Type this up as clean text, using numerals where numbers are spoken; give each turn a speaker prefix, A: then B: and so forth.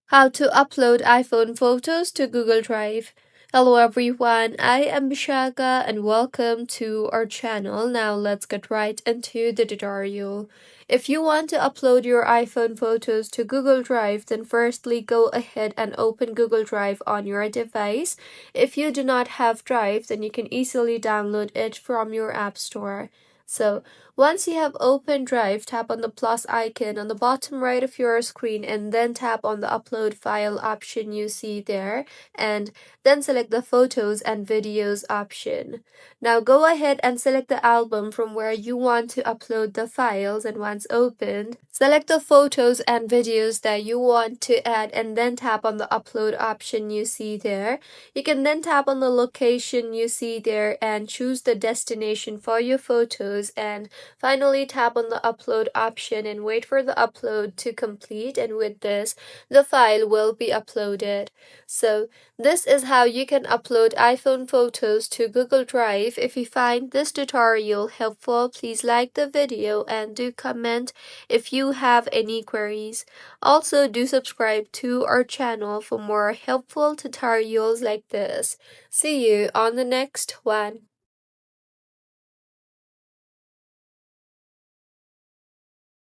A: How to upload iPhone photos to Google Drive. Hello everyone, I am Bishaka and welcome to our channel. Now let's get right into the tutorial. If you want to upload your iPhone photos to Google Drive, then firstly go ahead and open Google Drive on your device. If you do not have Drive, then you can easily download it from your App Store. So, once you have opened Drive, tap on the plus icon on the bottom right of your screen and then tap on the upload file option you see there and then select the photos and videos option. Now go ahead and select the album from where you want to upload the files, and once opened, select the photos and videos that you want to add and then tap on the upload option you see there. You can then tap on the location you see there and choose the destination for your photos, and finally tap on the upload option and wait for the upload to complete, and with this the file will be uploaded. So this is how you can upload iPhone photos to Google Drive. If you find this tutorial helpful, please like the video and do comment if you have any queries. Also, do subscribe to our channel for more helpful tutorials like this. See you on the next one.